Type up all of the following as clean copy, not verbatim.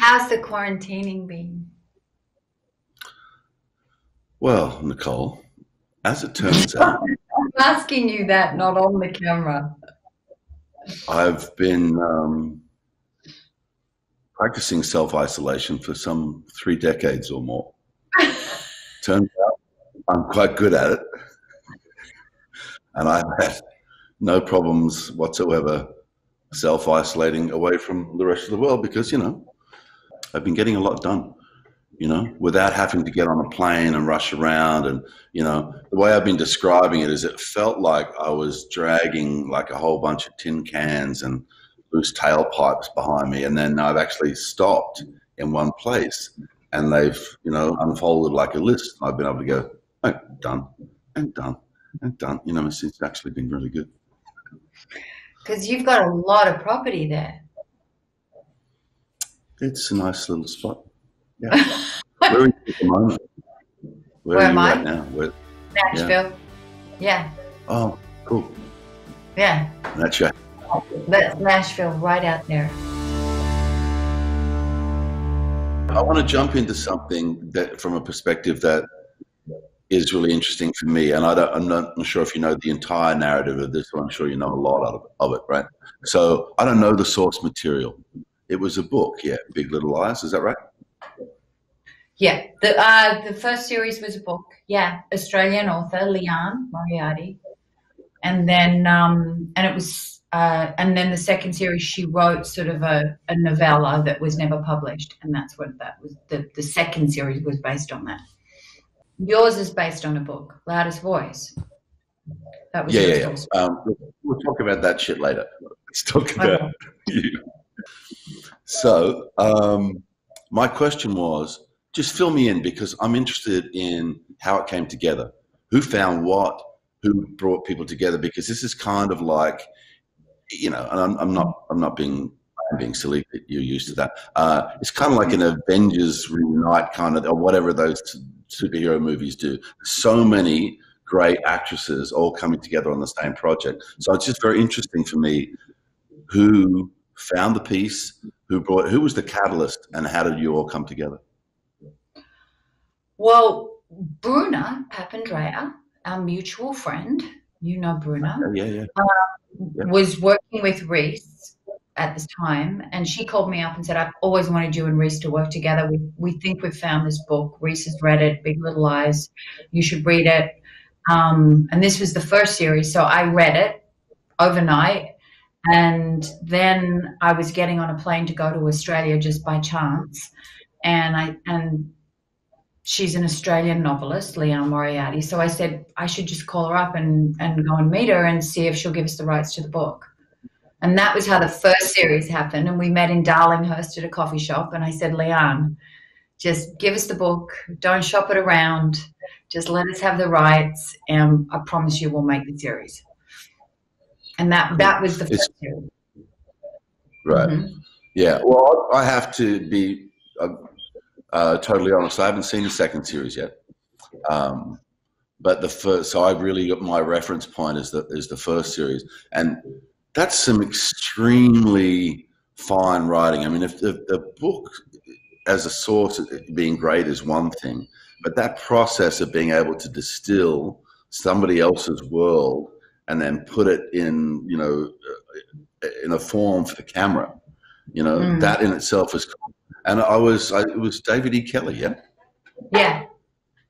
How's the quarantining been? Well, Nicole, as it turns out, I'm asking you that, not on the camera. I've been practicing self-isolation for some 3 decades or more. Turns out I'm quite good at it. And I've had no problems whatsoever self-isolating away from the rest of the world because, I've been getting a lot done, without having to get on a plane and rush around. And, the way I've been describing it is it felt like I was dragging like a whole bunch of tin cans and loose tailpipes behind me. And then I've actually stopped in one place and they've, unfolded like a list. I've been able to go, oh, done and done and done. It's actually been really good. Because you've got a lot of property there. It's a nice little spot. Yeah. Where are you at the moment? Where are am you I? right now? Nashville. Yeah. Oh, cool. Yeah. That's right. That's Nashville, right out there. I want to jump into something that, from a perspective that is really interesting for me, and I'm not sure if you know the entire narrative of this, but I'm sure you know a lot of it, right? So I don't know the source material. It was a book, yeah, Big Little Lies, is that right? Yeah, the first series was a book, yeah, Australian author Leanne Moriarty, and then and then the second series she wrote sort of a novella that was never published, and that's what that was. The second series was based on that. Yours is based on a book, Loudest Voice. That was yours. We'll talk about that shit later. Let's talk about you. So my question was, just fill me in because I'm interested in how it came together. Who found what? Who brought people together? Because this is kind of like, and I'm not being silly. You're used to that. It's kind of like an Avengers reunite kind of, or whatever those superhero movies do. So many great actresses all coming together on the same project. So it's just very interesting for me who found the piece, who was the catalyst, and how did you all come together? Well, Bruna Papandrea, our mutual friend, Bruna, was working with Reese at this time, and she called me up and said, I've always wanted you and Reese to work together. We think we've found this book. Reese has read it, Big Little Lies. You should read it. And this was the first series, so I read it overnight, and then I was getting on a plane to go to Australia just by chance, and she's an Australian novelist, Leanne Moriarty. So I said I should just call her up and go and meet her and see if she'll give us the rights to the book. And that was how the first series happened. And we met in Darlinghurst at a coffee shop. And I said, Leanne, just give us the book. Don't shop it around. Just let us have the rights. And I promise you we'll make the series. And that was the first series. Right. Mm-hmm. Yeah. Well, I have to be totally honest. I haven't seen the second series yet. But the first, so I've really got my reference point is the first series. And that's some extremely fine writing. I mean, if the book as a source being great is one thing, but that process of being able to distill somebody else's world and then put it in, in a form for the camera, that in itself is cool. And it was David E. Kelly, yeah? Yeah.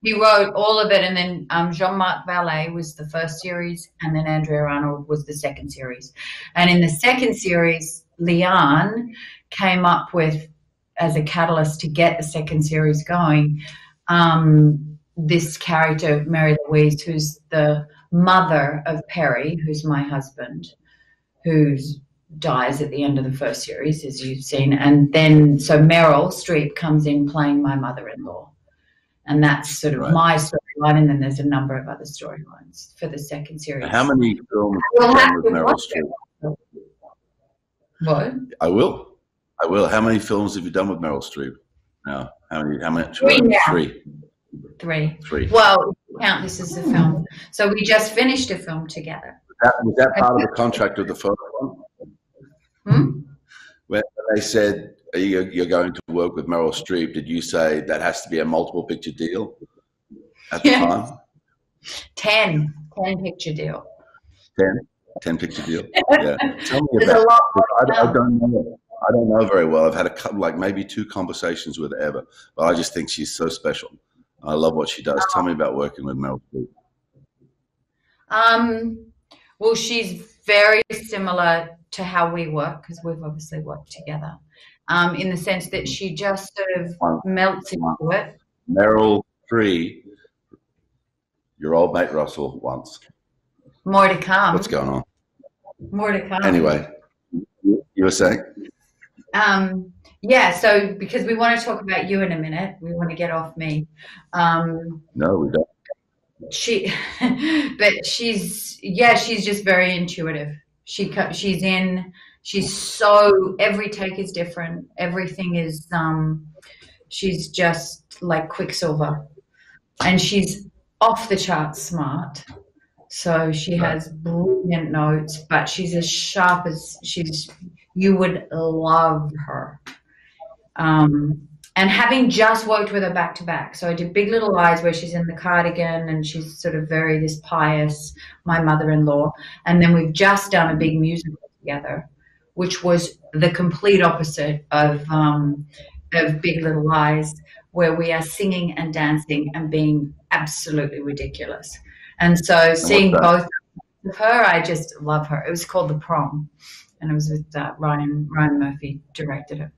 He wrote all of it, and then Jean-Marc Vallée was the first series, and then Andrea Arnold was the second series. And in the second series, Leanne came up with, as a catalyst to get the second series going, this character, Mary Louise, who's the mother of Perry, who's my husband, who dies at the end of the first series, as you've seen. And then, so Meryl Streep comes in playing my mother-in-law. And that's sort of my storyline, and then there's a number of other storylines for the second series. How many films have you done with Meryl Streep? What? I will. How many films have you done with Meryl Streep? Now, how many? Three. Well, count this as a film. So we just finished a film together. Was that part of the contract of the first one? Hmm? When they said you're going to work with Meryl Streep, did you say that has to be a multiple picture deal at the time? 10 picture deal. 10 picture deal. Yeah. Tell me about it. I don't know very well. I've had a couple, like maybe 2 conversations with her ever, but I just think she's so special. I love what she does. Tell me about working with Meryl Streep. Well, she's very similar to how we work, because we've obviously worked together, in the sense that she just sort of melts into it. Meryl Streep, your old mate Russell once. More to come. What's going on? More to come. Anyway, you were saying? Yeah, so because we want to talk about you in a minute, we want to get off me. No, we don't. She's just very intuitive. She's so, every take is different. Everything is, she's just like Quicksilver, and she's off the charts smart. So she has brilliant notes, but she's as sharp as you would love her. And having just worked with her back to back, so I did Big Little Lies where she's in the cardigan and she's sort of very this pious, my mother-in-law, and then we've just done a big musical together, which was the complete opposite of Big Little Lies, where we are singing and dancing and being absolutely ridiculous. And so seeing both of her, I just love her. It was called The Prom, and it was with Ryan Murphy directed it.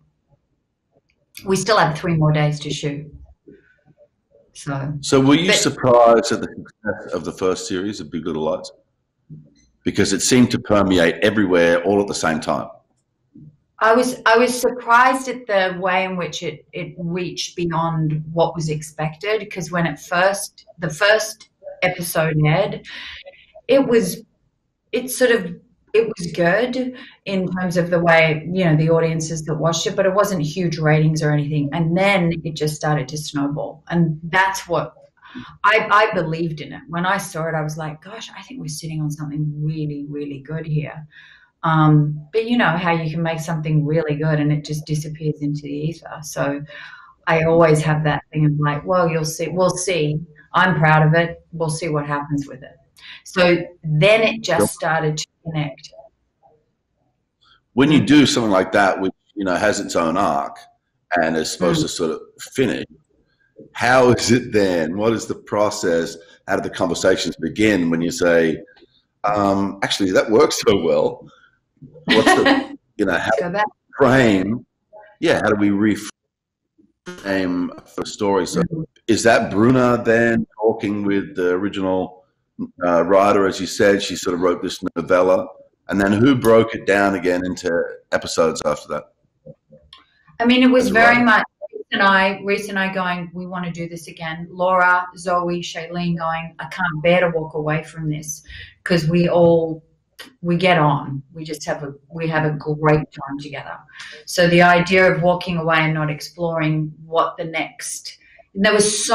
We still have 3 more days to shoot. So were you surprised at the success of the first series of Big Little Lies? Because it seemed to permeate everywhere all at the same time. I was surprised at the way in which it reached beyond what was expected, because when the first episode aired, it was good in terms of the way, the audiences that watched it, but it wasn't huge ratings or anything. And then it just started to snowball. And that's what I believed in it. When I saw it, I was like, gosh, I think we're sitting on something really, really good here. But you know how you can make something really good and it just disappears into the ether. So I always have that thing of like, well, we'll see. I'm proud of it. We'll see what happens with it. So then it just started to connect. When you do something like that, which has its own arc and is supposed to sort of finish, how is it then? What is the process? How do the conversations begin when you say, actually, that works so well? What's the, how do we frame? Yeah, how do we reframe the story? So is that Bruna then talking with the original writer, as you said? She sort of wrote this novella, and then who broke it down again into episodes after that? I mean, it was very much Reese and I going, we want to do this again. Laura, Zoe, Shailene going, I can't bear to walk away from this, because we get on. We just have a great time together. So the idea of walking away and not exploring what the next. It was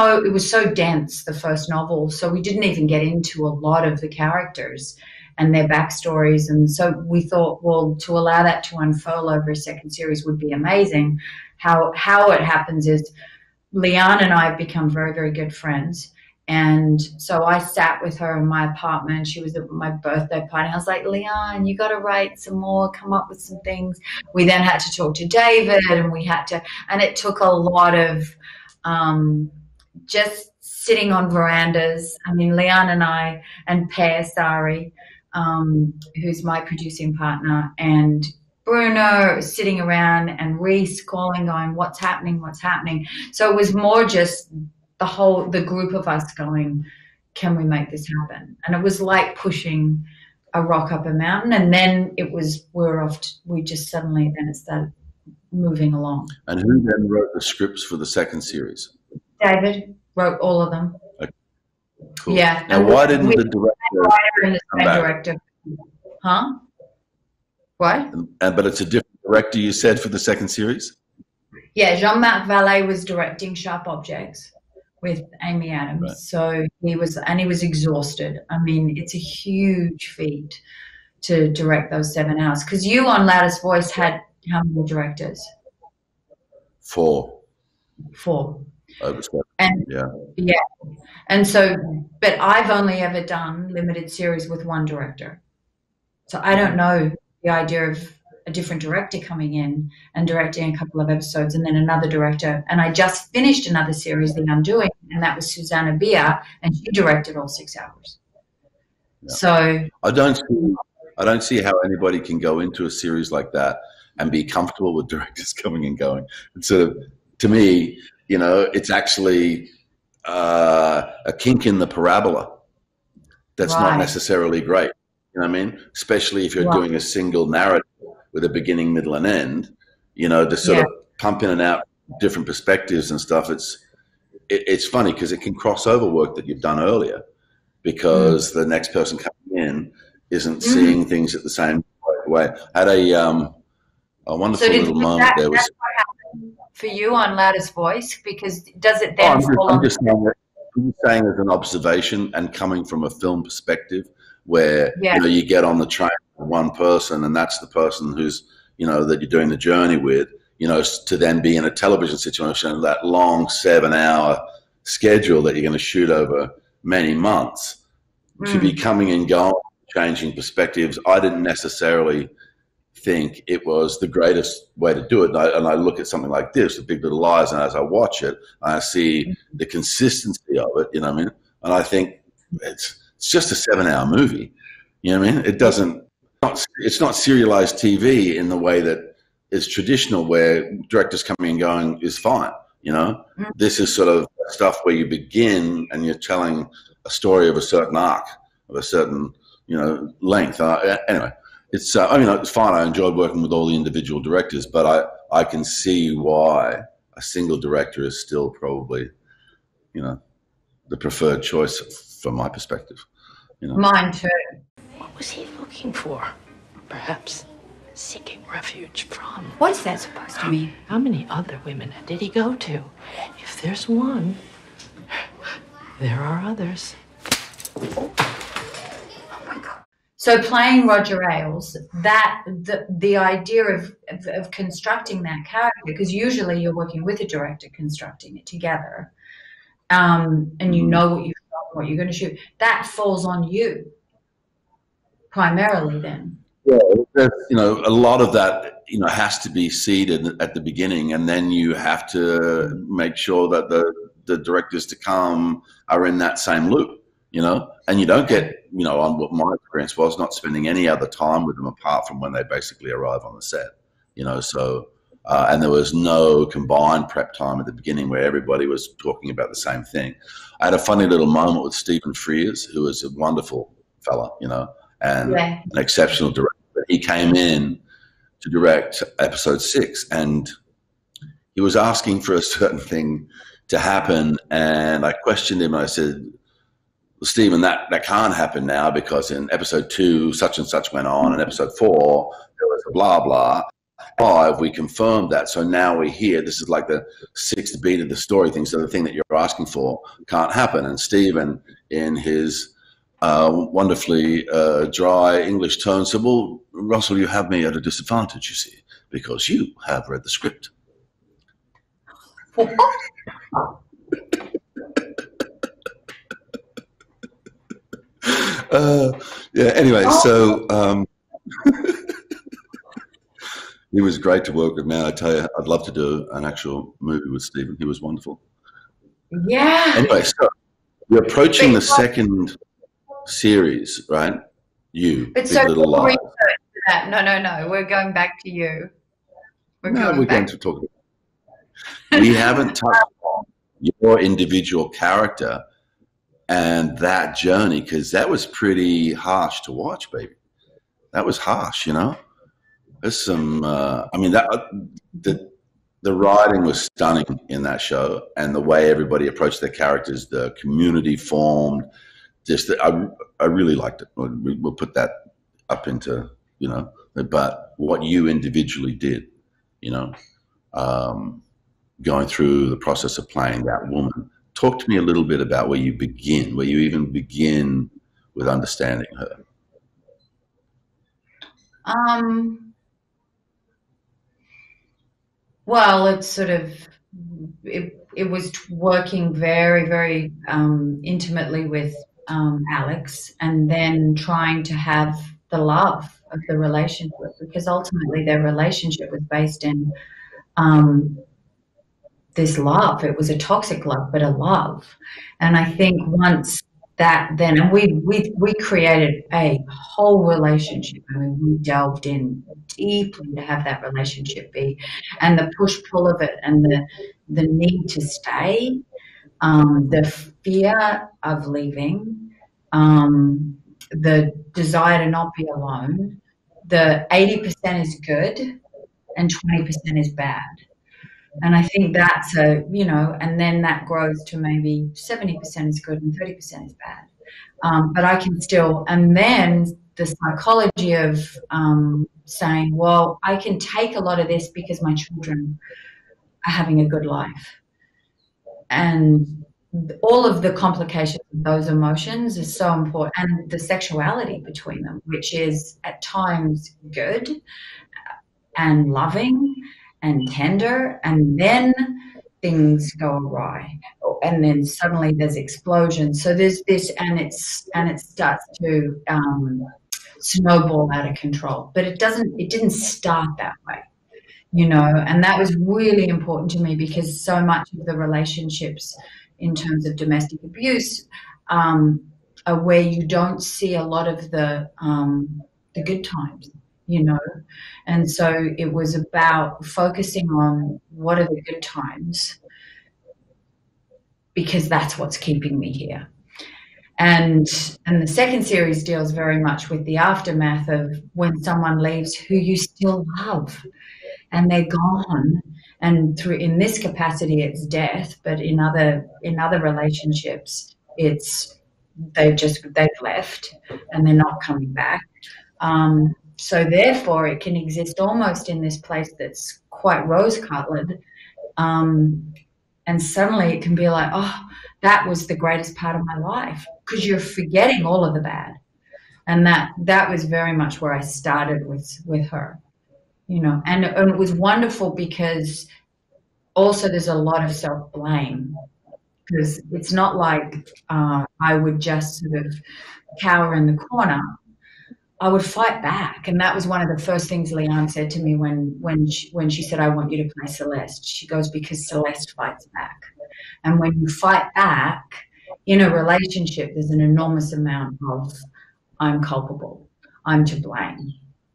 so dense, the first novel, so we didn't even get into a lot of the characters and their backstories. And so we thought, well, to allow that to unfurl over a second series would be amazing. How it happens is Leanne and I have become very, very good friends. And so I sat with her in my apartment. She was at my birthday party. I was like, Leanne, you got to write some more, come up with some things. We then had to talk to David, and and it took a lot of just sitting on verandas. I mean, Leanne and I, and Pear Sari, who's my producing partner, and Bruno sitting around, and Reese calling, going, what's happening? So it was more just the group of us going, can we make this happen? And it was like pushing a rock up a mountain, and then it started moving along. And who then wrote the scripts for the second series? David wrote all of them. Okay. Cool. Yeah. Now, why didn't the director? Huh? What? But it's a different director, you said, for the second series? Yeah, Jean-Marc Vallée was directing Sharp Objects with Amy Adams. Right. So he was exhausted. I mean, it's a huge feat to direct those 7 hours. Because you on Loudest Voice had how many directors? 4. 4. Over 7. And yeah. And so, but I've only ever done limited series with one director. So I don't know the idea of a different director coming in and directing a couple of episodes and then another director. And I just finished another series, The Undoing, and that was Susanna Bier, and she directed all 6 hours. Yeah. So I don't see how anybody can go into a series like that and be comfortable with directors coming and going. It's sort of, to me, you know, it's actually a kink in the parabola that's not necessarily great. You know what I mean? Especially if you're doing a single narrative with a beginning, middle, and end. You know, to sort of pump in and out different perspectives and stuff. It's funny because it can cross over work that you've done earlier, because the next person coming in isn't seeing things at the same way. I had a wonderful little moment. That's what happened for you on Loudest Voice, because does it then I'm just saying as an observation and coming from a film perspective where you know, you get on the train with one person and that's the person who's, you know, that you're doing the journey with, you know, to then be in a television situation, that long 7-hour schedule that you're going to shoot over many months, to be coming and going, changing perspectives. I didn't necessarily think it was the greatest way to do it. And I look at something like this, The Big Little Lies, and as I watch it, I see the consistency of it, you know what I mean? And I think it's just a 7-hour movie. You know what I mean? It's not serialized TV in the way that is traditional, where directors coming and going is fine. You know, this is sort of stuff where you begin and you're telling a story of a certain arc, of a certain, you know, length. Anyway, it's I mean, it's fine. I enjoyed working with all the individual directors, but I can see why a single director is still probably, you know, the preferred choice from my perspective. You know? Mine too. What was he looking for? Perhaps seeking refuge from. What is that supposed to mean? How many other women did he go to? If there's one, there are others. Oh my God. So playing Roger Ailes, that the idea of constructing that character, because usually you're working with a director constructing it together, and you know what you're going to shoot, that falls on you primarily then. Yeah, you know, a lot of that, you know, has to be seeded at the beginning, and then you have to make sure that the directors to come are in that same loop, you know, and you don't get, you know, on what my experience was, not spending any other time with them apart from when they basically arrive on the set, you know, so, and there was no combined prep time at the beginning where everybody was talking about the same thing. I had a funny little moment with Stephen Frears, who was a wonderful fella, you know, and an exceptional director. But he came in to direct episode 6, and he was asking for a certain thing to happen, and I questioned him and I said, well, Stephen, that can't happen now, because in episode 2 such and such went on, and episode 4 there was a blah blah. 5 we confirmed that, so now we're here. This is like the 6th beat of the story thing, so the thing that you're asking for can't happen. And Stephen, in his wonderfully dry English tone, said, well, Russell, you have me at a disadvantage, you see, because you have read the script. Anyway, so he was great to work with, man. I tell you, I'd love to do an actual movie with Stephen. He was wonderful. Yeah. Anyway, so you're approaching the second series, right? But so Little Lies. That. No. We're going back to you. We're going to talk about it. We haven't touched on your individual character and that journey, because that was pretty harsh to watch, baby. That was harsh, you know? There's some, I mean, the writing was stunning in that show, and the way everybody approached their characters, the community formed. I really liked it. We'll put that up into, you know, but what you individually did, you know, going through the process of playing that woman. Talk to me a little bit about where you even begin with understanding her. Well, it's sort of it was working very, very intimately with Alex, and then trying to have the love of the relationship, because ultimately their relationship was based in um, this love. It was a toxic love, but a love. And I think once that, then, and we created a whole relationship. I mean, we delved in deeply to have that relationship be, and the push pull of it, and the need to stay, the fear of leaving, the desire to not be alone. The 80% is good and 20% is bad. And I think that's and then that grows to maybe 70% is good and 30% is bad. But I can still, and then the psychology of saying, well, I can take a lot of this because my children are having a good life. And all of the complications of those emotions is so important. And the sexuality between them, which is at times good and loving and tender, and then things go awry, and then suddenly there's explosions. So there's this, and it starts to snowball out of control. But it didn't start that way, and that was really important to me, because so much of the relationships in terms of domestic abuse are where you don't see a lot of the good times. And so it was about focusing on what are the good times, because that's what's keeping me here. And the second series deals very much with the aftermath of when someone leaves who you still love, and they're gone. And in this capacity, it's death, but in other relationships, it's they've left and they're not coming back. So therefore, it can exist almost in this place that's quite rose-colored, and suddenly it can be like, oh, that was the greatest part of my life, because you're forgetting all of the bad. And that was very much where I started with her, and it was wonderful, because also there's a lot of self-blame, because it's not like I would just sort of cower in the corner. I would fight back. And that was one of the first things Leanne said to me when she said, I want you to play Celeste. She goes, because Celeste fights back. And when you fight back in a relationship, there's an enormous amount of, I'm culpable, I'm to blame,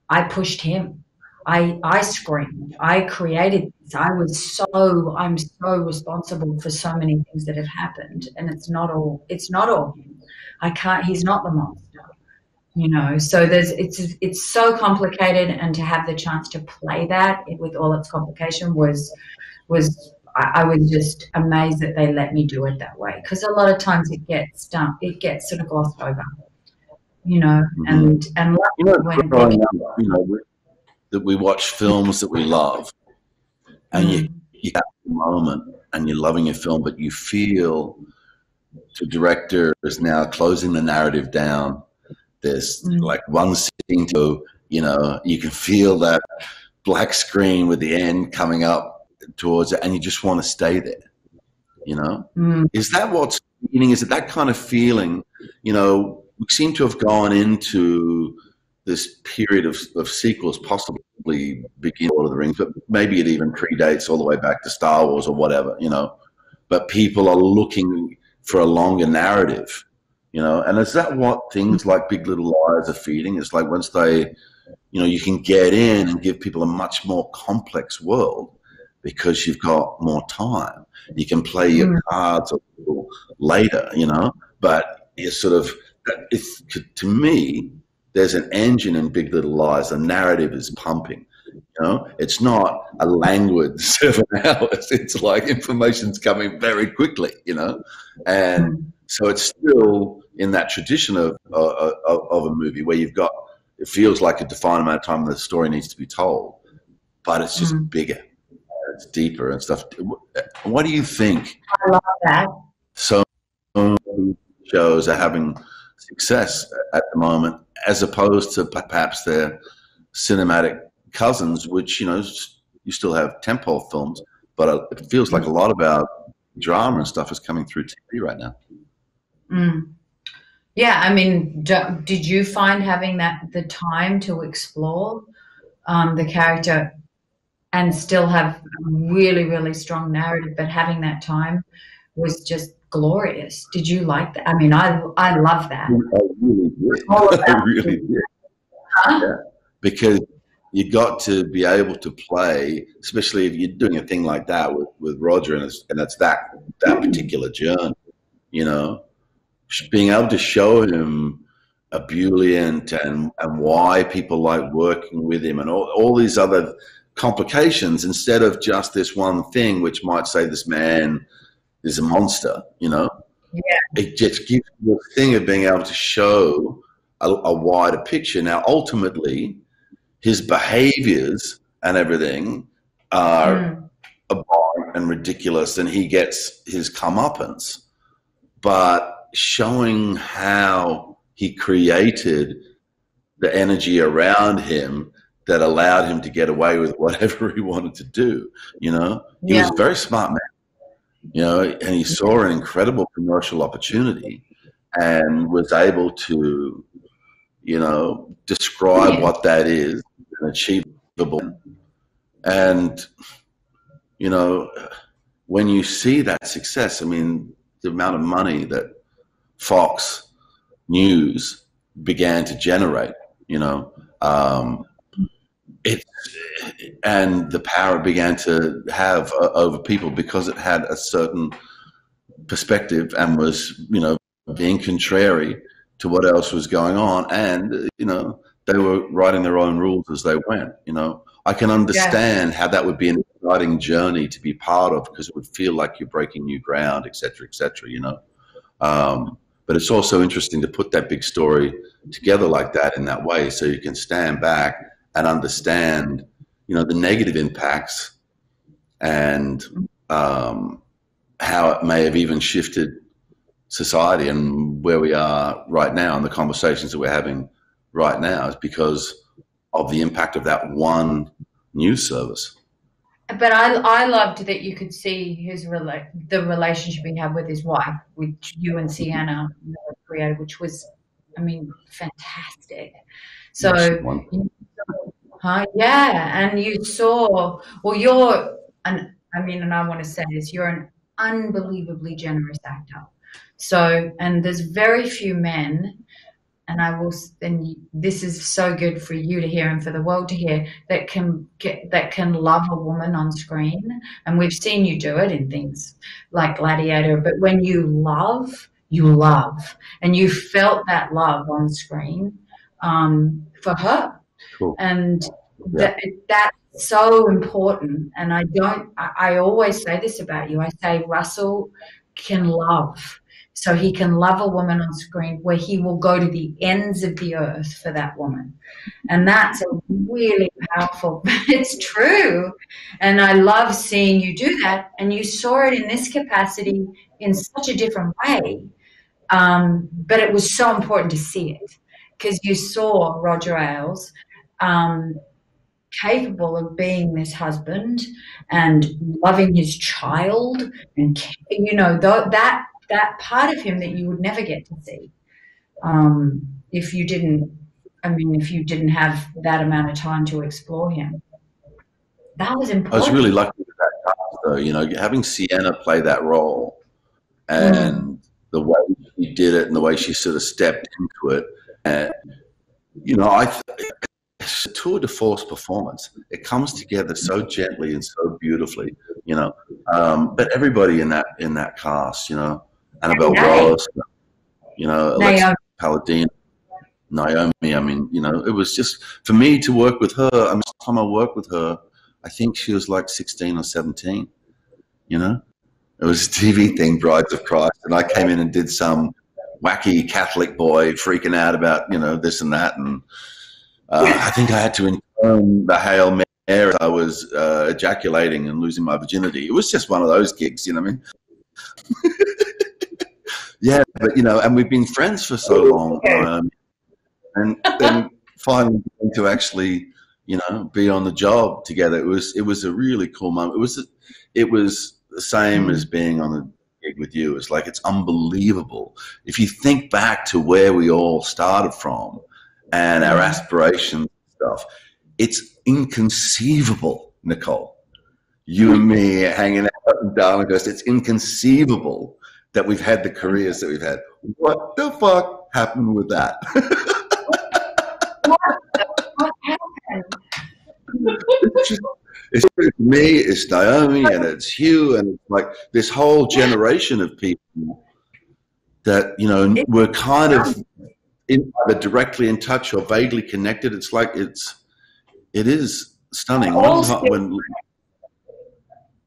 I pushed him, I screamed, I created this, I'm so responsible for so many things that have happened. And it's not all him. He's not the monster. So it's so complicated, and to have the chance to play that with all its complication I was just amazed that they let me do it that way, because a lot of times it gets sort of glossed over, and that we watch films that we love, and you have a moment and you're loving a film, but you feel the director is now closing the narrative down. There's like one scene to, you can feel that black screen with the end coming up towards it, and you just want to stay there, Is that what's meaning? Is it that kind of feeling? We seem to have gone into this period of sequels, possibly begin Lord of the Rings, but maybe it even predates all the way back to Star Wars or whatever, But people are looking for a longer narrative. And is that what things like Big Little Lies are feeding? It's like once they, you can get in and give people a much more complex world because you've got more time. You can play your cards a little later, but it's sort of, to me, there's an engine in Big Little Lies. The narrative is pumping. It's not a languid 7 hours. It's like information's coming very quickly, and so it's still in that tradition of a movie where it feels like a defined amount of time the story needs to be told, but it's just bigger, it's deeper and stuff. What do you think? I love that. So many shows are having success at the moment, as opposed to perhaps their cinematic cousins, which you still have tentpole films, but it feels like a lot of our drama and stuff is coming through TV right now. Yeah, I mean, did you find having the time to explore the character and still have a really, really strong narrative, but having that time was just glorious? Did you like that? I mean, I love that. I really did. I really did. Huh? Yeah. Because you got to be able to play, especially if you're doing a thing like that with Roger, and it's that particular journey, you know, being able to show him ebullient and why people like working with him and all these other complications instead of just this one thing, which might say this man is a monster, you know. Yeah. It just gives you the thing of being able to show a wider picture. Now, ultimately, his behaviors and everything are abhorrent and ridiculous, and he gets his comeuppance. But showing how he created the energy around him that allowed him to get away with whatever he wanted to do, you know? He was a very smart man, you know, and he saw an incredible commercial opportunity and was able to, you know, describe what that is and achievable. And, you know, when you see that success, I mean, the amount of money that Fox News began to generate, you know, and the power it began to have over people because it had a certain perspective and was, you know, being contrary to what else was going on. And, you know, they were writing their own rules as they went, you know. I can understand how that would be an exciting journey to be part of because it would feel like you're breaking new ground, et cetera, you know. But it's also interesting to put that big story together like that in that way so you can stand back and understand, you know, the negative impacts and how it may have even shifted society and where we are right now and the conversations that we're having right now is because of the impact of that one news service. But I loved that you could see the relationship he had with his wife, which you and Sienna created, which was, I mean, fantastic. So, and you saw, well, and I want to say this, you're an unbelievably generous actor. So, and there's very few men, and this is so good for you to hear and for the world to hear, that can love a woman on screen. And we've seen you do it in things like Gladiator, but when you love, and you felt that love on screen for her. Cool. And that's so important. And I always say this about you. I say Russell can love. So he can love a woman on screen where he will go to the ends of the earth for that woman. And that's a really powerful, it's true. And I love seeing you do that. And you saw it in this capacity in such a different way. But it was so important to see it because you saw Roger Ailes capable of being this husband and loving his child. And, you know, that part of him that you would never get to see if you didn't have that amount of time to explore him. That was important. I was really lucky with that cast, though, you know, having Sienna play that role and the way she did it and the way she sort of stepped into it. And, you know, it's a tour de force performance. It comes together so gently and so beautifully, you know. But everybody in that cast, you know, Annabelle Ross, you know, Alexa Palladino, Naomi. I mean, you know, it was just for me to work with her. I mean, the time I worked with her, I think she was like 16 or 17. You know, it was a TV thing, Brides of Christ, and I came in and did some wacky Catholic boy freaking out about, you know, this and that, and I think I had to intone the Hail Mary. I was ejaculating and losing my virginity. It was just one of those gigs, you know what I mean? Yeah, but, you know, and we've been friends for so long. And then finally to actually you know, be on the job together. It was a really cool moment. It was the same as being on the gig with you. It's like, it's unbelievable. If you think back to where we all started from and our aspirations and stuff, it's inconceivable, Nicole. You and me hanging out in Darling Coast, it's inconceivable that we've had the careers that we've had. What the fuck happened with that? What happened? It's me, it's Naomi, and it's Hugh, and it's like this whole generation of people that, you know, we're kind of either directly in touch or vaguely connected. It's like, it is stunning.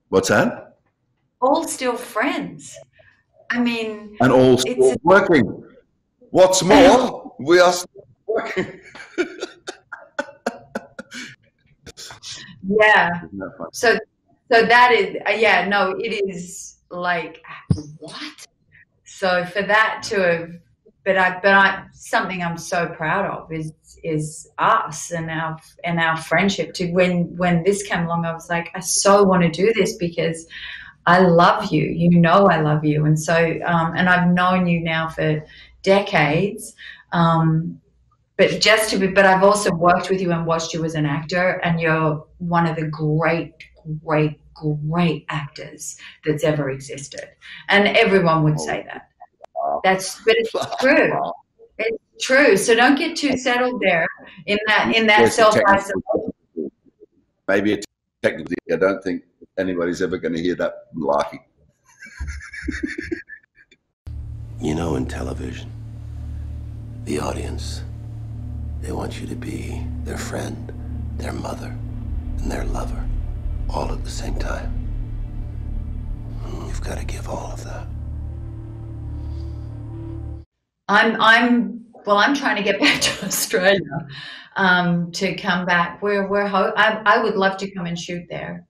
What's that? All still friends. I mean, and all still working. What's more, we are still working. Yeah. So that is, no, it is like, what? So for that to have, but something I'm so proud of is us and our friendship. To when this came along, I was like, I so want to do this because I love you. You know, I love you, and so and I've known you now for decades. But I've also worked with you and watched you as an actor, and you're one of the great actors that's ever existed. And everyone would say that. But it's true. It's true. So don't get too settled there in that self-isolation. Maybe technically, I don't think anybody's ever going to hear that malarkey. You know, in television, the audience, they want you to be their friend, their mother, and their lover, all at the same time. You've got to give all of that. I'm trying to get back to Australia to come back. I would love to come and shoot there.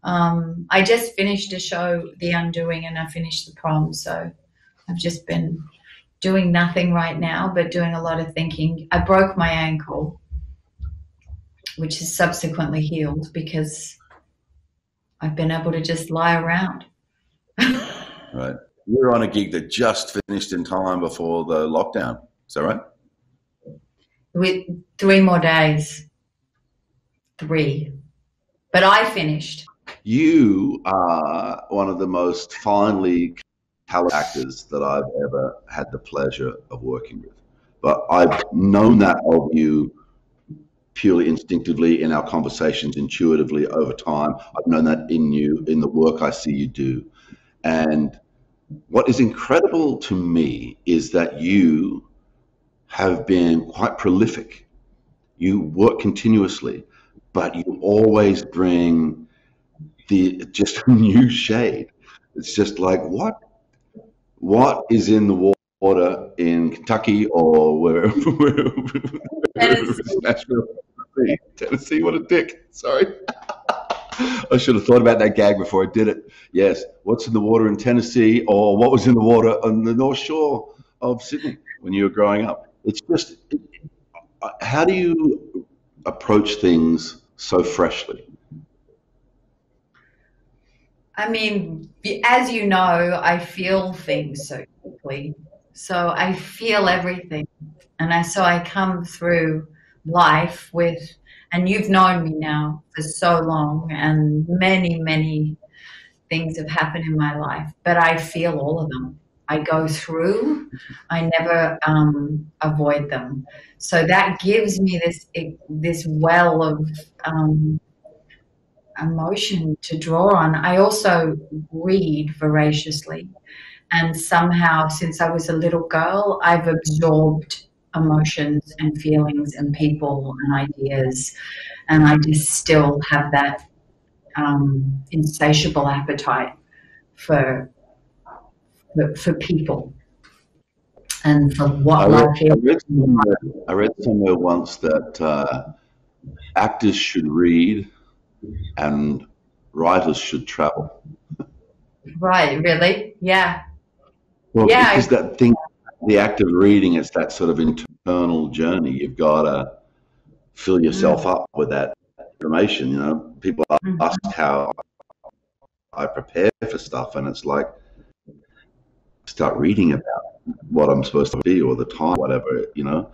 I just finished a show, The Undoing, and I finished The Prom, so I've just been doing nothing right now, but doing a lot of thinking. I broke my ankle, which has subsequently healed because I've been able to just lie around. Right. You're on a gig that just finished in time before the lockdown. Is that right? With 3 more days. 3. But I finished. You are one of the most finely talented actors that I've ever had the pleasure of working with. But I've known that of you purely instinctively in our conversations, intuitively over time. I've known that in you, in the work I see you do. And what is incredible to me is that you have been quite prolific. You work continuously, but you always bring just a new shade. It's just like, what is in the water in Kentucky or wherever? Tennessee, what a dick. Sorry. I should have thought about that gag before I did it. Yes. What's in the water in Tennessee, or what was in the water on the North Shore of Sydney when you were growing up? It's just, how do you approach things so freshly? I mean, as you know, I feel things so quickly. So I feel everything. And so I come through life with, and you've known me now for so long, and many, many things have happened in my life, but I feel all of them. I go through, I never avoid them. So that gives me this well of emotion to draw on. I also read voraciously, and somehow since I was a little girl, I've absorbed emotions and feelings and people and ideas, and I just still have that insatiable appetite for people and for what life is. I read somewhere once that actors should read and writers should travel. Right, really? Yeah. Well, yeah, because that thing, the act of reading, it's that sort of internal journey. You've got to fill yourself up with that information. You know, people ask how I prepare for stuff, and it's like start reading about what I'm supposed to be or the time, whatever. You know,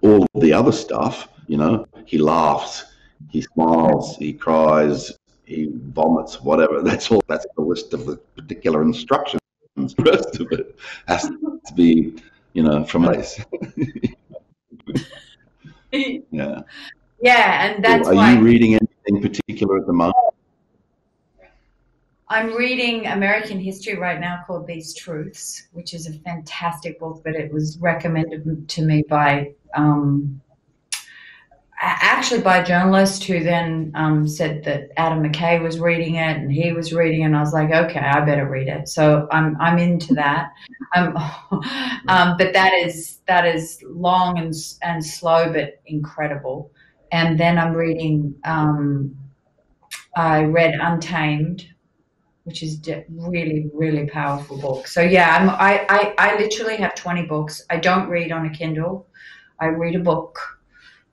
all the other stuff. You know, he laughs, he smiles, he cries, he vomits, whatever. That's all. That's the list of the particular instructions. The rest of it has to be, you know, from place. Yeah. Yeah, and that's Are why. you reading anything particular at the moment? I'm reading American history right now called These Truths, which is a fantastic book, but it was recommended to me by actually by a journalist who then said that Adam McKay was reading it and he was reading it, and I was like, okay, I better read it. So I'm into that. But that is long and slow but incredible. And then I'm reading. I read Untamed, which is really, really powerful book. So yeah, I literally have 20 books. I don't read on a Kindle. I read a book.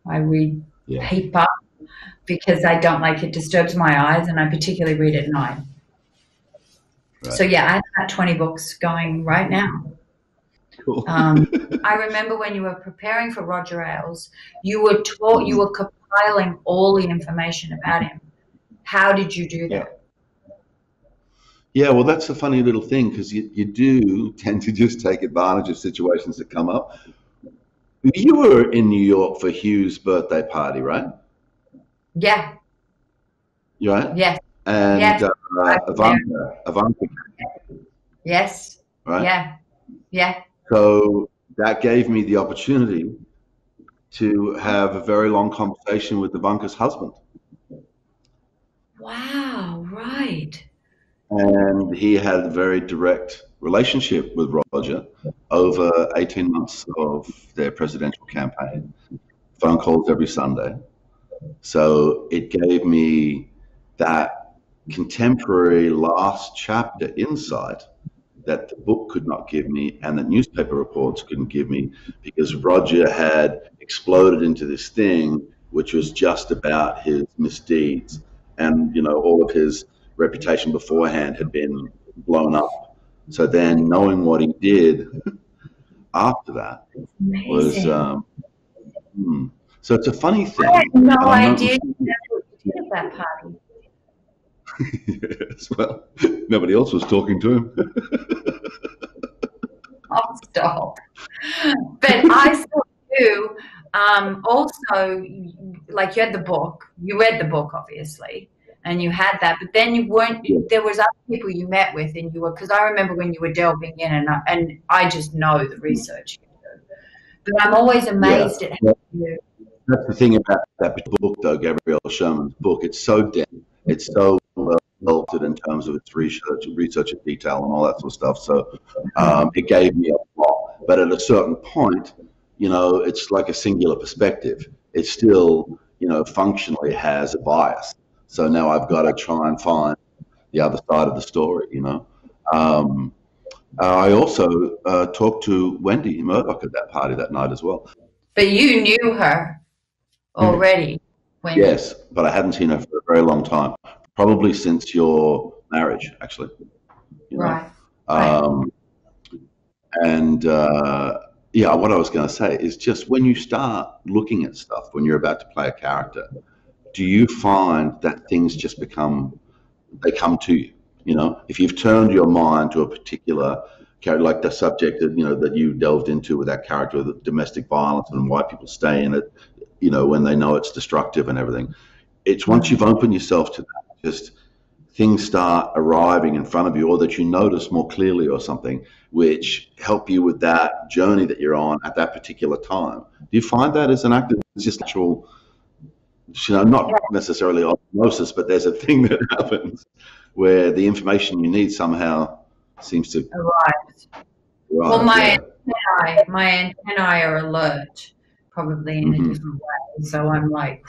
I read paper because I don't like it disturbs my eyes, and I particularly read at night. Right. So yeah, I have about 20 books going right now. Cool. I remember when you were preparing for Roger Ailes, you were compiling all the information about him. How did you do that? Yeah, well, that's a funny little thing because you do tend to just take advantage of situations that come up. You were in New York for Hugh's birthday party, right? Yeah. You right? Yes. And yes. Ivanka. Yes. Right? Yeah. Yeah. So that gave me the opportunity to have a very long conversation with Ivanka's husband. Wow, right. And he had a very direct relationship with Roger over 18 months of their presidential campaign, phone calls every Sunday. So it gave me that contemporary last chapter insight that the book could not give me and that newspaper reports couldn't give me, because Roger had exploded into this thing which was just about his misdeeds, and, you know, all of his reputation beforehand had been blown up. So then knowing what he did after that was so it's a funny thing. I had no idea what you did at that party. Yes, well, nobody else was talking to him. Oh, stop. But I saw you also, like, you had the book. You read the book, obviously, and you had that. But then you weren't. There was other people you met with, and you were, because I remember when you were delving in, and I just know the research you do. But I'm always amazed at how you. That's the thing about that book, though, Gabrielle Sherman's book. It's so dense. It's so well built in terms of its research and detail and all that sort of stuff. So it gave me a lot. But at a certain point, you know, it's like a singular perspective. It still, you know, functionally has a bias. So now I've got to try and find the other side of the story, you know. I also talked to Wendy Murdoch at that party that night as well. But you knew her already. Wendy. Yes, but I hadn't seen her for a very long time. Probably since your marriage, actually. You know? Right. Yeah, what I was going to say is just when you start looking at stuff, when you're about to play a character, do you find that things just they come to you? You know, if you've turned your mind to a particular character, like the subject that, you know, that you delved into with that character, the domestic violence and why people stay in it, you know, when they know it's destructive and everything. It's once you've opened yourself to that, just things start arriving in front of you, or that you notice more clearly or something, which help you with that journey that you're on at that particular time. Do you find that as an actor, it's just natural, you know, not necessarily osmosis, but there's a thing that happens where the information you need somehow seems to arrive. Well, my antennae are alert, probably in a different way. So I'm like,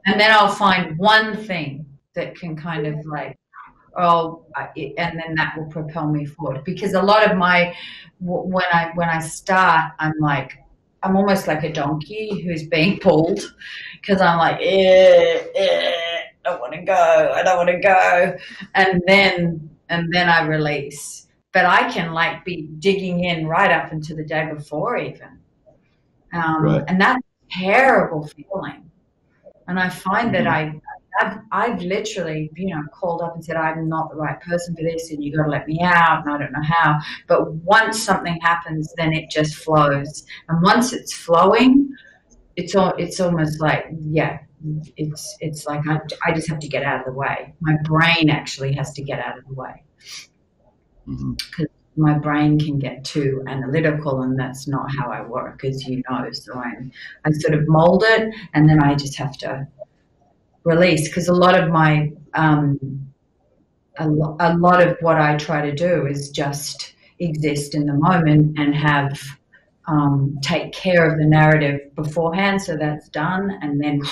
and then I'll find one thing that can kind of like, and then that will propel me forward. Because a lot of when I start, I'm like, I'm almost like a donkey who's being pulled, because I'm like, I don't want to go, and then I release. But I can like be digging in right up into the day before even, and that's a terrible feeling. And I find that I've literally, called up and said, I'm not the right person for this, and you got to let me out, and I don't know how. But once something happens, then it just flows. And once it's flowing, it's almost like, it's like I just have to get out of the way. My brain actually has to get out of the way, because my brain can get too analytical, and that's not how I work, as you know. So I sort of mold it, and then I just have to release, because a lot of my a lot of what I try to do is just exist in the moment and have take care of the narrative beforehand, so that's done, and then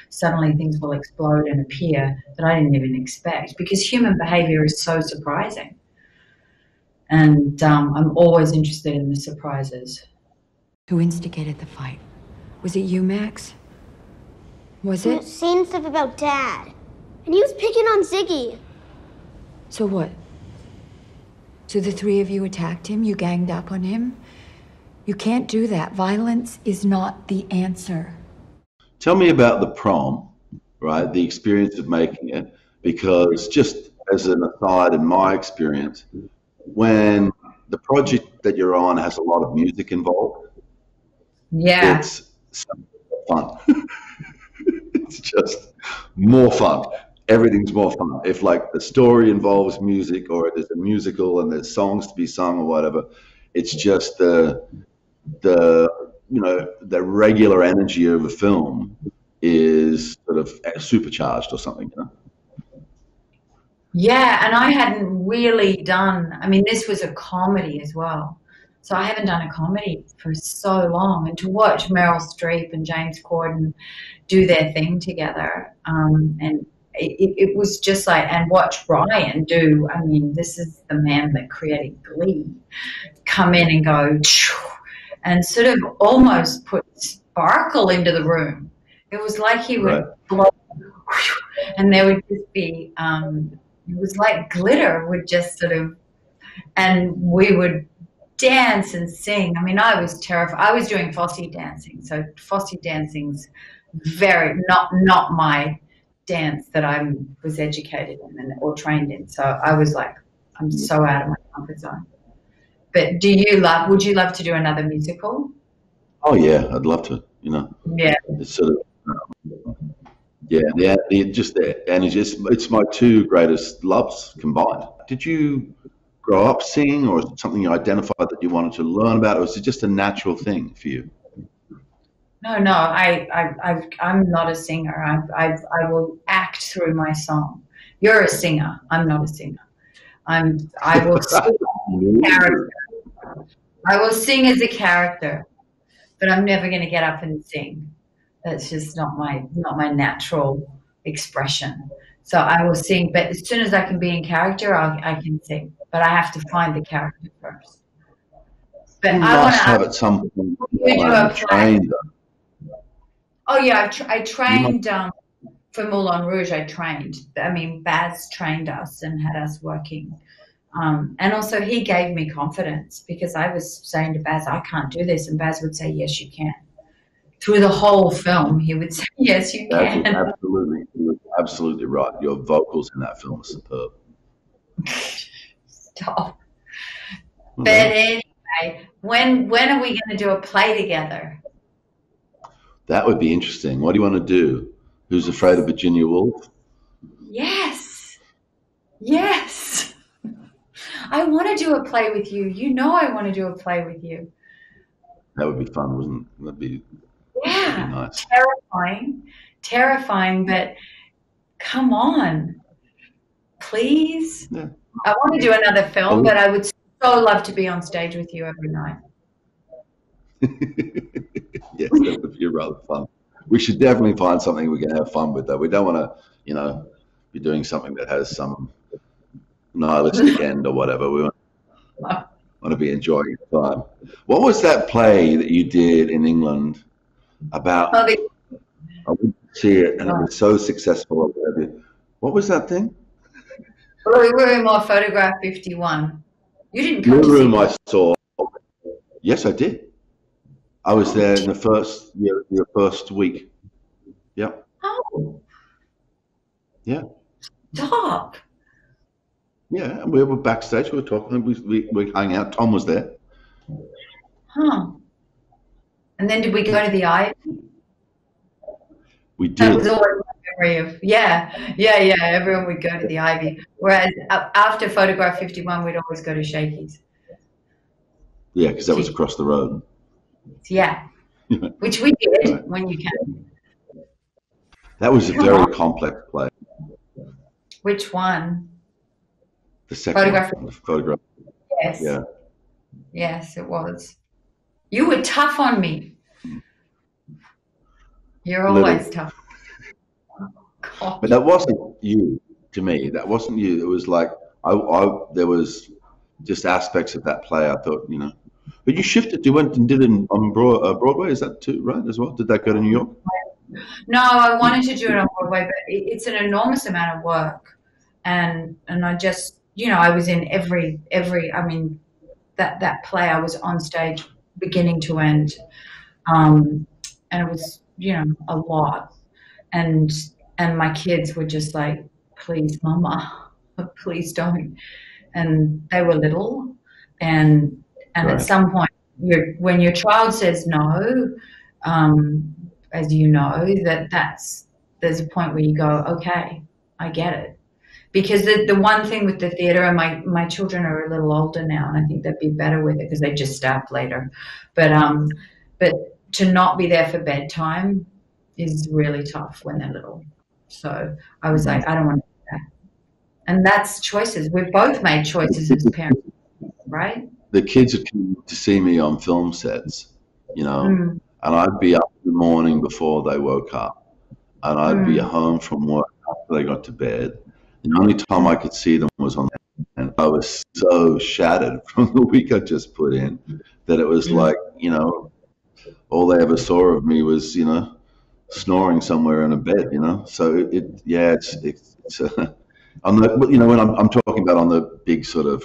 suddenly things will explode and appear that I didn't even expect, because human behavior is so surprising, and I'm always interested in the surprises. Who instigated the fight? Was it you, Max? Was it? Saying stuff about Dad. And he was picking on Ziggy. So what? So the three of you attacked him? You ganged up on him? You can't do that. Violence is not the answer. Tell me about the prom, right? The experience of making it, because just as an aside, in my experience, when the project that you're on has a lot of music involved, it's fun. It's just more fun. Everything's more fun. If like the story involves music, or there's a musical and there's songs to be sung or whatever, it's just the regular energy of a film is sort of supercharged or something, Yeah, and I hadn't really done, this was a comedy as well. So I haven't done a comedy for so long, and to watch Meryl Streep and James Corden do their thing together, and it was just like, and watch Ryan do, this is the man that created Glee, come in and go, and sort of almost put sparkle into the room. It was like he would blow, and there would just be, it was like glitter would just sort of, and we would dance and sing. I was terrified. I was doing Fosse dancing, so Fosse dancing's very not my dance that I was educated in or trained in. So I was like, I'm so out of my comfort zone. But would you love to do another musical? Oh yeah, I'd love to. Yeah. It's sort of the energy. It's my two greatest loves combined. Did you grow up singing, or is it something you identified that you wanted to learn about, or was it just a natural thing for you? No, I'm not a singer. I will act through my song. You're a singer. I'm not a singer. I will sing as a character. I will sing as a character, but I'm never going to get up and sing. That's just not my natural expression. So I will sing, but as soon as I can be in character, I can sing. But I have to find the character first. But I want to have at some point trained. Oh yeah, I trained for Moulin Rouge. I trained. Baz trained us and had us working, and also he gave me confidence, because I was saying to Baz, I can't do this, and Baz would say, yes, you can. Through the whole film, he would say, yes, you can. Absolutely. You're absolutely right. Your vocals in that film are superb. Stop. But anyway, when are we going to do a play together? That would be interesting. What do you want to do? Who's Afraid of Virginia Woolf? Yes. I want to do a play with you. I want to do a play with you. That would be fun, wouldn't it? That'd be nice. Terrifying, but come on, please. Yeah. I want to do another film, but I would so love to be on stage with you every night. Yes, that would be rather fun. We should definitely find something we can have fun with, though. We don't want to, be doing something that has some nihilistic end or whatever. We want want to be enjoying your time. What was that play that you did in England about? I went to see it, and it was so successful. What was that thing? Blue Room or Photograph 51? You didn't come Blue to Room see I saw. Yes, I did. I was there in the first week. Yep. Oh. Yeah. Stop. Yeah, and we were backstage. We were talking. We hung out. Tom was there. Huh. And then did we go to the Ivy? We did. That was always my memory of, yeah. Everyone would go to the Ivy. Whereas after Photograph 51, we'd always go to Shakey's. Yeah, because that was across the road. Yeah, which we did when you came. That was a very complex play. Which one? The second one, the Photograph. Yes. Yeah. Yes, it was. You were tough on me. You're always tough. Oh, but that wasn't you to me. That wasn't you. It was like there was just aspects of that play I thought, But you shifted. You went and did it on Broadway. Is that too right as well? Did that go to New York? No, I wanted to do it on Broadway, but it's an enormous amount of work, and I just, I was in every. I mean, that play I was on stage beginning to end, and it was a lot, and my kids were just like, please, Mama, please don't, and they were little, and right. At some point, when your child says no, as you know, there's a point where you go, okay, I get it. Because the one thing with the theatre, and my children are a little older now, and I think they'd be better with it because they just start later. But to not be there for bedtime is really tough when they're little. So I was like, I don't want to do that. And that's choices. We've both made choices as parents, right? The kids would come to see me on film sets, and I'd be up in the morning before they woke up, and I'd be home from work after they got to bed. The only time I could see them was on that, and I was so shattered from the week I just put in that it was like, all they ever saw of me was, snoring somewhere in a bed, So it's on the, when I'm talking about on the big sort of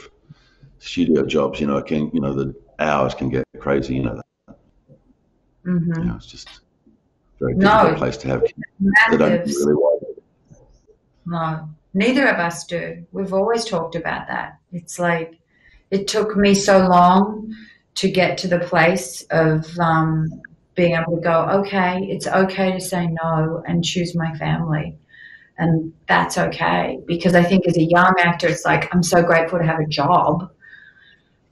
studio jobs, the hours can get crazy, Mm-hmm. It's just a very difficult place to have kids that don't really want it. No, neither of us do. We've always talked about that. It's like it took me so long to get to the place of being able to go, okay, it's okay to say no and choose my family. And that's okay. Because I think as a young actor, it's like, I'm so grateful to have a job.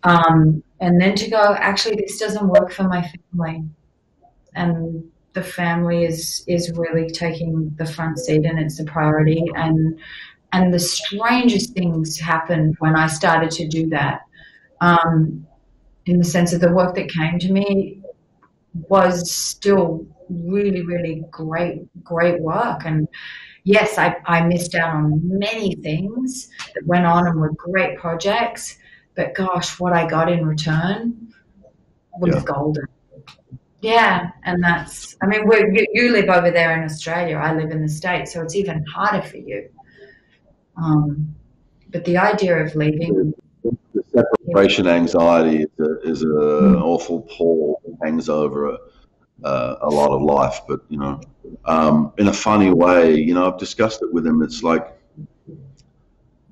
And then to go, actually, this doesn't work for my family. And the family is really taking the front seat, and it's a priority. And the strangest things happened when I started to do that, in the sense of the work that came to me was still really, really great work. And yes, I missed out on many things that went on and were great projects, but gosh, what I got in return was golden. Yeah, and that's, I mean, you live over there in Australia, I live in the States, so it's even harder for you. But the idea of leaving... The separation anxiety is an awful pall that hangs over a lot of life, but, in a funny way, I've discussed it with them. It's like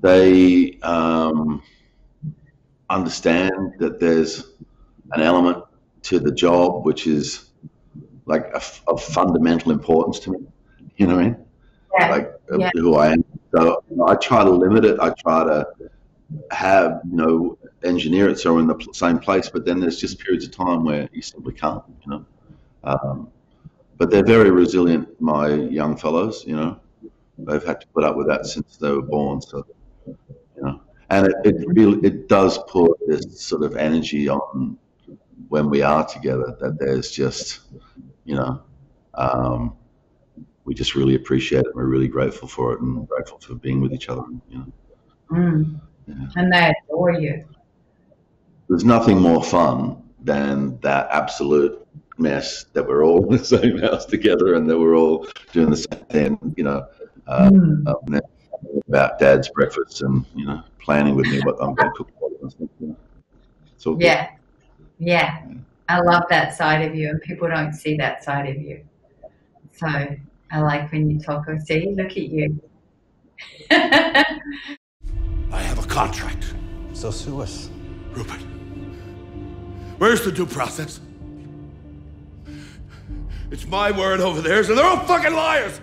they understand that there's an element to the job which is like of fundamental importance to me. You know what I mean? Yeah. Who I am. So I try to limit it. I try to have, engineer it so we're in the same place, but then there's just periods of time where you simply can't, but they're very resilient, my young fellows, they've had to put up with that since they were born. So, and it does put this sort of energy on when we are together, that there's just, we just really appreciate it. We're really grateful for it and grateful for being with each other, Yeah. And they adore you. there's nothing more fun than that absolute mess that we're all in the same house together and that we're all doing the same thing, you know, about Dad's breakfast and, you know, planning with me what I'm going to cook. It's all good. Yeah. I love that side of you, and people don't see that side of you. So I like when you talk. See, look at you. I have a contract. So sue us. Rupert, where's the due process? It's my word over theirs, and they're all fucking liars!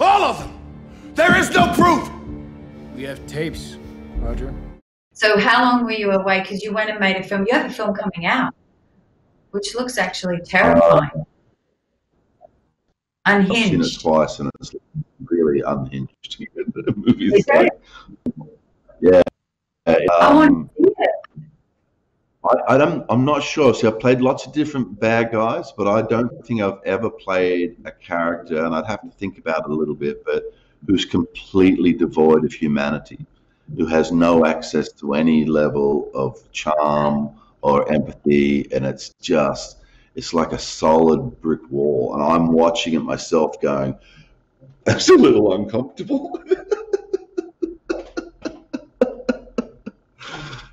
All of them! There is no proof! We have tapes, Roger. So how long were you away? Because you went and made a film. You have a film coming out, which looks actually terrifying. Unhinged. I've seen it twice, and it's really unhinged. The movie's like, yeah. I want to see it. I'm not sure. See, I've played lots of different bad guys, but I don't think I've ever played a character, and I'd have to think about it a little bit, but who's completely devoid of humanity, who has no access to any level of charm or empathy, and it's like a solid brick wall. And I'm watching it myself going, that's a little uncomfortable.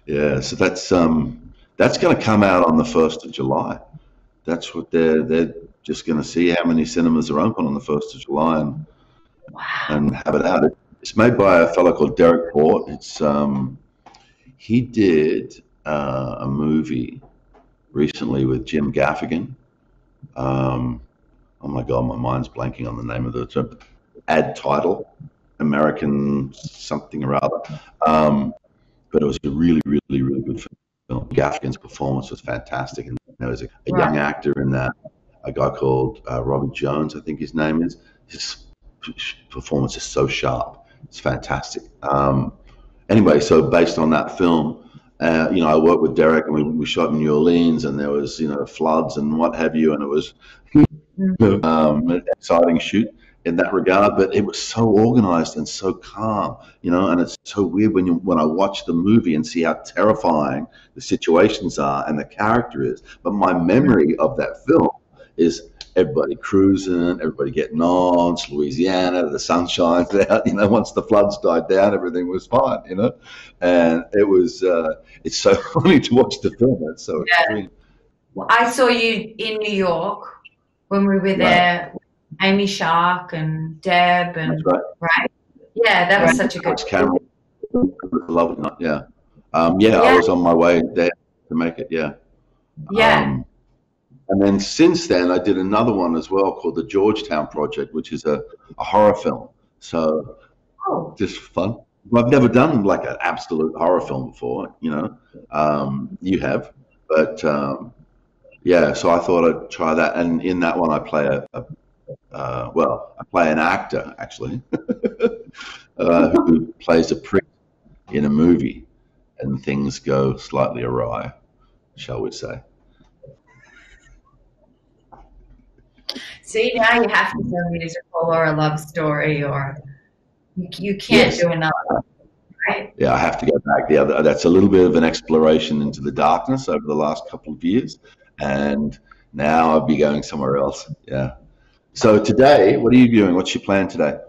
Yeah, so that's going to come out on the 1st of July. That's what they're just going to see how many cinemas are open on the 1st of July and have it out. It's made by a fellow called Derek Port. It's he did a movie recently with Jim Gaffigan. Oh my God, my mind's blanking on the name of the ad title, American something or other. But it was a really, really, really good film. Gaffigan's performance was fantastic, and there was a young actor in that, a guy called Robbie Jones, I think his name is. His performance is so sharp; it's fantastic. Anyway, so based on that film, you know, I worked with Derek, and we shot in New Orleans, and there was, you know, floods and what have you, and it was an exciting shoot in that regard, but it was so organized and so calm, you know, and it's so weird when I watch the movie and see how terrifying the situations are and the character is. But my memory of that film is everybody cruising, everybody getting on, it's Louisiana, the sun shines out, you know, once the floods died down, everything was fine, you know, and it was, it's so funny to watch the film. It's so extreme. I saw you in New York when we were there. Amy Shark and Deb and right? Yeah, that was such a good camera. Lovely night, yeah. I was on my way there to make it, and then since then I did another one as well called the Georgetown Project, which is a horror film. So just fun. I've never done like an absolute horror film before, you know. You have, but so I thought I'd try that, and in that one I play I play an actor, actually, who plays a prick in a movie, and things go slightly awry, shall we say. See, now you have to do a musical or a love story, or you can't do another, right? Yeah, I have to go back. That's a little bit of an exploration into the darkness over the last couple of years, and now I'll be going somewhere else, yeah. So today, what are you doing? What's your plan today?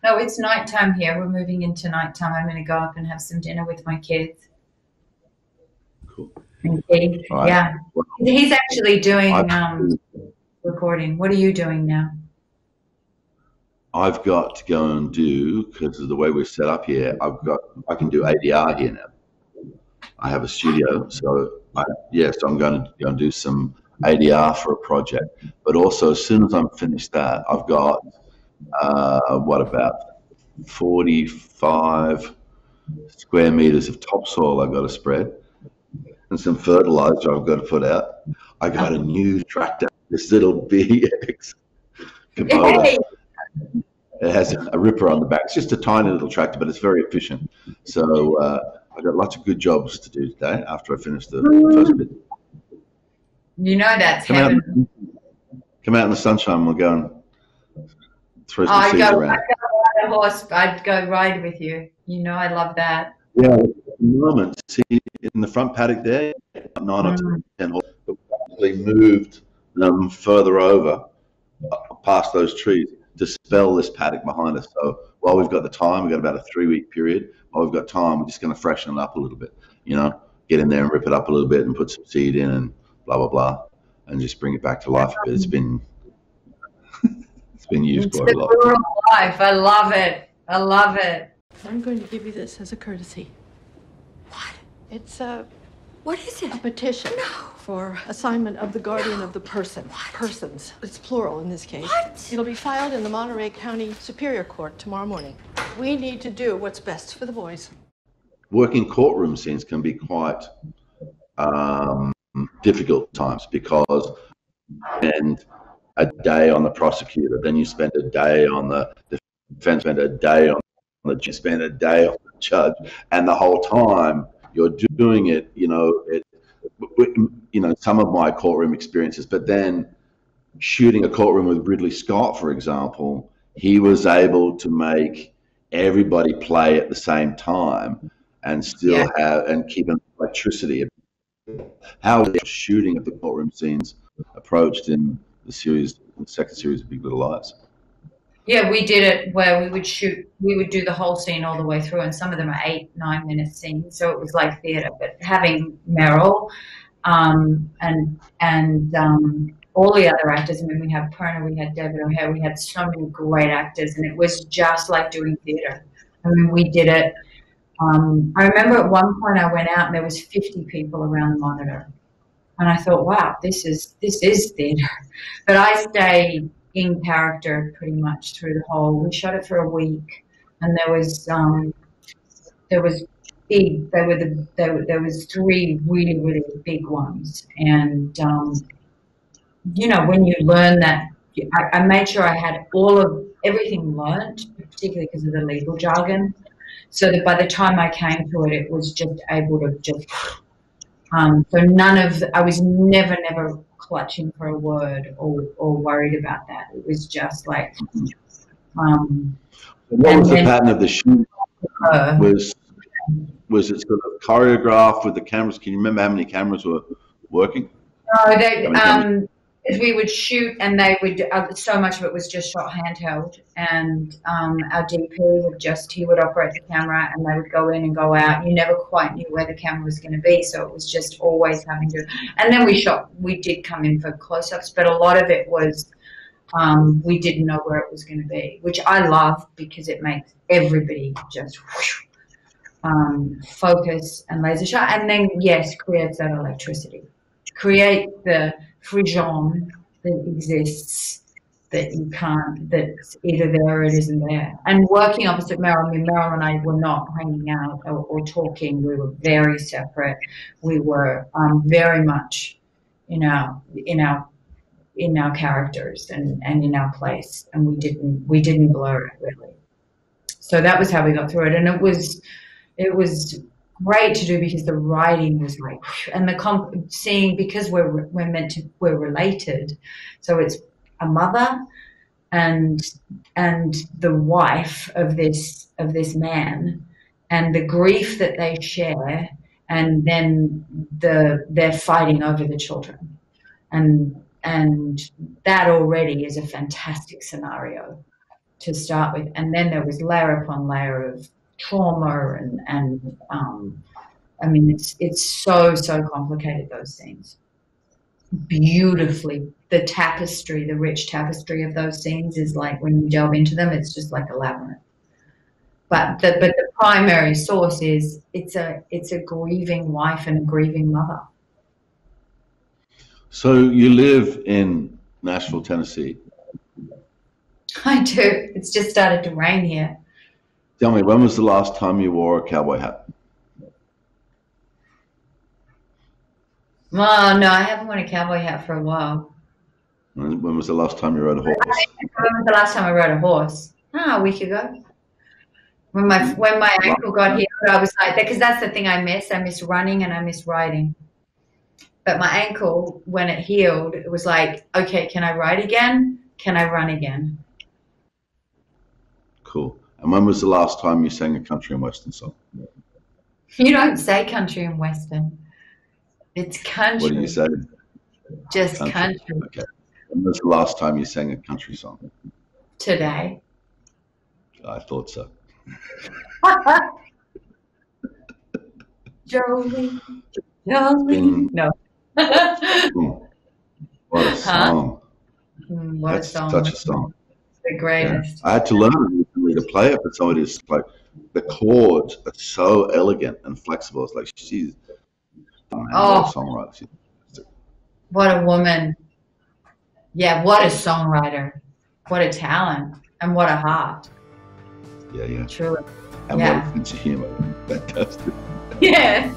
No, it's nighttime here. We're moving into nighttime. I'm going to go up and have some dinner with my kids. Cool. And Katie, yeah. He's actually doing recording. What are you doing now? I've got to go and do, because of the way we're set up here, I can do ADR here now. I have a studio, so I'm going to go and do some ADR for a project, but also as soon as I'm finished that, I've got about 45 square meters of topsoil I've got to spread, and some fertilizer I've got to put out. I got a new tractor, this little BX Kubota. It has a ripper on the back. It's just a tiny little tractor, but it's very efficient. So I've got lots of good jobs to do today after I finish the first bit. You know that's heaven. Come out in the sunshine. We'll go and throw some seeds around. I'd go ride with you. You know I love that. Yeah, at the moment, see, in the front paddock there, 9 or 10 horses, but we actually moved them further over past those trees to spell this paddock behind us. So while we've got the time, we've got about a 3-week period. While we've got time, we're just going to freshen it up a little bit, you know, get in there and rip it up a little bit and put some seed in and blah, blah, blah, and just bring it back to life a bit. It's been used quite a lot. It's the rural life. I love it. I love it. I'm going to give you this as a courtesy. What? It's What is it? a petition for assignment of the guardian of the person. What? Persons. It's plural in this case. What? It'll be filed in the Monterey County Superior Court tomorrow morning. We need to do what's best for the boys. Working courtroom scenes can be quite difficult times because and a day on the prosecutor, then you spend a day on the defense, spend a day on the you spend a day on the judge, and the whole time you're doing it, you know, some of my courtroom experiences, but then shooting a courtroom with Ridley Scott, for example, he was able to make everybody play at the same time and still have and keep an electricity. How the shooting of the courtroom scenes approached in the series, the second series of Big Little Lies? Yeah, we did it where we would do the whole scene all the way through, and some of them are 8-9 minute scenes, so it was like theatre. But having Meryl and all the other actors, I mean, we had Perna, we had David O'Hare, we had so many great actors, and it was just like doing theatre. I mean, we did it. I remember at one point I went out and there was 50 people around the monitor, and I thought, wow, this is theatre. But I stayed in character pretty much through the whole. We shot it for a week, and there was big. There was 3 really, really big ones, and you know, when you learn that, I made sure I had everything learned, particularly because of the legal jargon, so that by the time I came to it, it was just able to just. So I was never clutching for a word or worried about that. It was just like. What was the pattern of the shoot? Was it sort of choreographed with the cameras? Can you remember how many cameras were working? No, we would shoot, and they would. So much of it was just shot handheld, and our DP would operate the camera, and they would go in and go out. You never quite knew where the camera was going to be, so it was just always having to. And then we did come in for close-ups, but a lot of it was we didn't know where it was going to be, which I love because it makes everybody just focus and laser shot, and then yes, creates that electricity, create the frisson that exists that you can't, that's either there or it isn't there. And working opposite Meryl, I mean, Meryl and I were not hanging out or talking. We were very separate. We were very much in our characters and in our place, and we didn't blur it really. So that was how we got through it, and it was great to do because the writing was like, and the seeing, because we're related, so it's a mother and the wife of this man, and the grief that they share, and then they're fighting over the children, and that already is a fantastic scenario to start with, and then there was layer upon layer of trauma and I mean, it's so complicated, those scenes. Beautifully, the tapestry, the rich tapestry of those scenes is like, when you delve into them, it's just like a labyrinth. But the primary source is it's a grieving wife and a grieving mother. So you live in Nashville, Tennessee. I do. It's just started to rain here. Tell me, when was the last time you wore a cowboy hat? Oh, no, I haven't worn a cowboy hat for a while. When was the last time you rode a horse? When was the last time I rode a horse? A week ago. When my ankle got healed, I was like, because that's the thing I miss. I miss running and I miss riding. But my ankle, when it healed, it was like, okay, can I ride again? Can I run again? Cool. And when was the last time you sang a country and western song? You don't say country and western. It's country. What do you say? Just country. Okay. When was the last time you sang a country song? Today. I thought so. Jolie. No. What a song. What That's a song. Such a song. It's the greatest. Yeah. I had to learn recently to play it for somebody who's like, the chords are so elegant and flexible. It's like, she's what a songwriter. What a woman. Yeah, what a songwriter. What a talent. And what a heart. Yeah. Truly. And what a sense of humor. Fantastic. Yes.